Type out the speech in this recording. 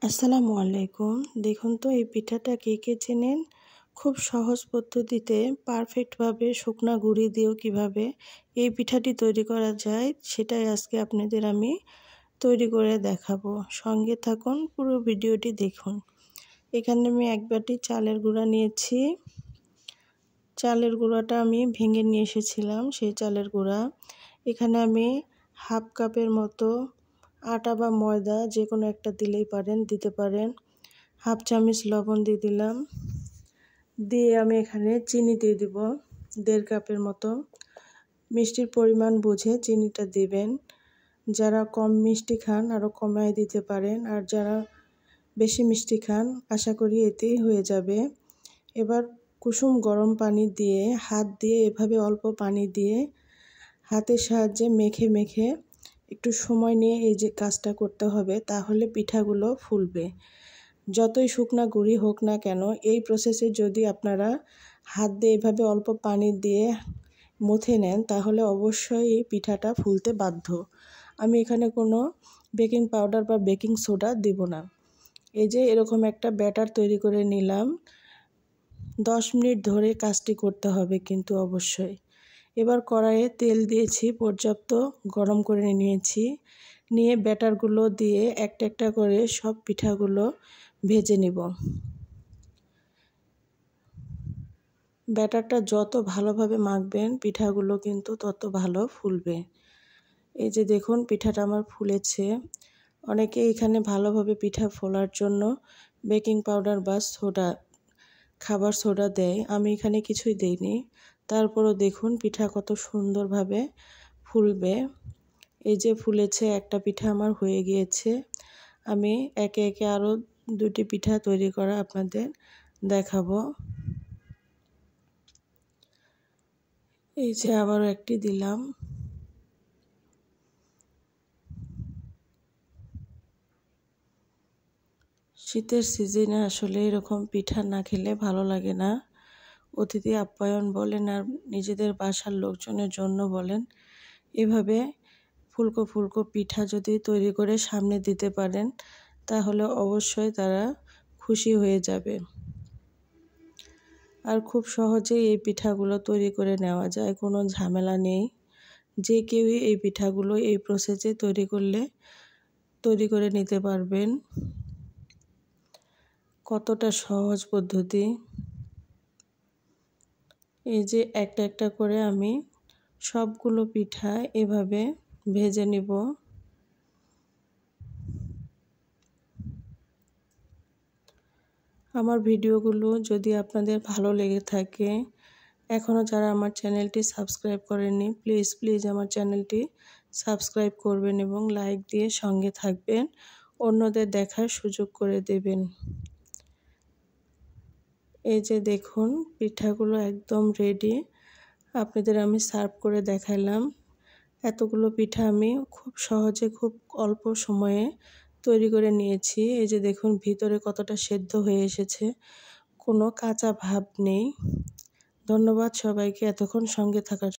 আসসালামু আলাইকুম। দেখুন তো এই পিঠাটা কে কে চেনেন? খুব সহজ পদ্ধতিতে পারফেক্টভাবে শুকনা গুঁড়ি দিয়েও কিভাবে এই পিঠাটি তৈরি করা যায় সেটাই আজকে আপনাদের আমি তৈরি করে দেখাবো। সঙ্গে থাকুন, পুরো ভিডিওটি দেখুন। এখানে আমি 1 বাটি চালের গুঁড়া নিয়েছি। চালের গুঁড়াটা আমি ভেঙে নিয়ে এসেছিলাম, সেই চালের গুঁড়া। এখানে আমি হাফ কাপের মতো আটা বা ময়দা যে কোনো একটা দিতে পারেন। হাফ চামচ লবণ দিয়ে দিলাম। দিয়ে আমি এখানে চিনি দিয়ে দিব 1.5 কাপের মতো। মিষ্টির পরিমাণ বুঝে চিনিটা দিবেন। যারা কম মিষ্টি খান আরও কমায় দিতে পারেন, আর যারা বেশি মিষ্টি খান আশা করি এতেই হয়ে যাবে। এবার কুসুম গরম পানি দিয়ে হাত দিয়ে এভাবে অল্প পানি দিয়ে হাতের সাহায্যে মেখে মেখে একটু সময় নিয়ে এই যে কাজটা করতে হবে, তাহলে পিঠাগুলো ফুলবে। যতই শুকনা গুঁড়ি হোক না কেন, এই প্রসেসে যদি আপনারা হাত দিয়ে এভাবে অল্প পানি দিয়ে মুথে নেন তাহলে অবশ্যই এই পিঠাটা ফুলতে বাধ্য। আমি এখানে কোনো বেকিং পাউডার বা বেকিং সোডা দেব না। এই যে এরকম একটা ব্যাটার তৈরি করে নিলাম। 10 মিনিট ধরে কাজটি করতে হবে কিন্তু অবশ্যই। এবার কড়াইয়ে তেল দিয়েছি, পর্যাপ্ত গরম করে নিয়েছি। নিয়ে ব্যাটারগুলো দিয়ে একটা একটা করে সব পিঠাগুলো ভেজে নিব। ব্যাটারটা যত ভালোভাবে মাখবেন পিঠাগুলো কিন্তু তত ভালো ফুলবে। এই যে দেখুন পিঠাটা আমার ফুলেছে। অনেকে এখানে ভালোভাবে পিঠা ফোলার জন্য বেকিং পাউডার বা সোডা, খাবার সোডা দেয়। আমি এখানে কিছুই দেইনি। তারপরও দেখুন পিঠা কত সুন্দরভাবে ফুলবে। এই যে ফুলেছে, একটা পিঠা আমার হয়ে গিয়েছে। আমি একে একে আরও 2টি পিঠা তৈরি করা আপনাদের দেখাবো। এই যে আবারও একটি দিলাম। শীতের সিজনে আসলে এরকম পিঠা না খেলে ভালো লাগে না। অতিথি আপ্যায়ন বলেন আর নিজেদের বাসার লোকজনের জন্য বলেন, এভাবে ফুলকো ফুলকো পিঠা যদি তৈরি করে সামনে দিতে পারেন তাহলে অবশ্যই তারা খুশি হয়ে যাবে। আর খুব সহজেই এই পিঠাগুলো তৈরি করে নেওয়া যায়, কোনো ঝামেলা নেই। যে কেউই এই পিঠাগুলো এই প্রসেসে তৈরি করে নিতে পারবেন। কতটা সহজ পদ্ধতি। এই যে একটা একটা করে আমি সবগুলো পিঠা এভাবে ভেজে নিব। আমার ভিডিওগুলো যদি আপনাদের ভালো লেগে থাকে, এখনও যারা আমার চ্যানেলটি সাবস্ক্রাইব করেননি, প্লিজ আমার চ্যানেলটি সাবস্ক্রাইব করবেন এবং লাইক দিয়ে সঙ্গে থাকবেন, অন্যদের দেখার সুযোগ করে দেবেন। এই যে দেখুন পিঠাগুলো একদম রেডি। আপনাদের আমি সার্ভ করে দেখালাম। এতগুলো পিঠা আমি খুব সহজে খুব অল্প সময়ে তৈরি করে নিয়েছি। এই যে দেখুন ভিতরে কতটা সেদ্ধ হয়ে এসেছে, কোনো কাঁচা ভাব নেই। ধন্যবাদ সবাইকে এতক্ষণ সঙ্গে থাকার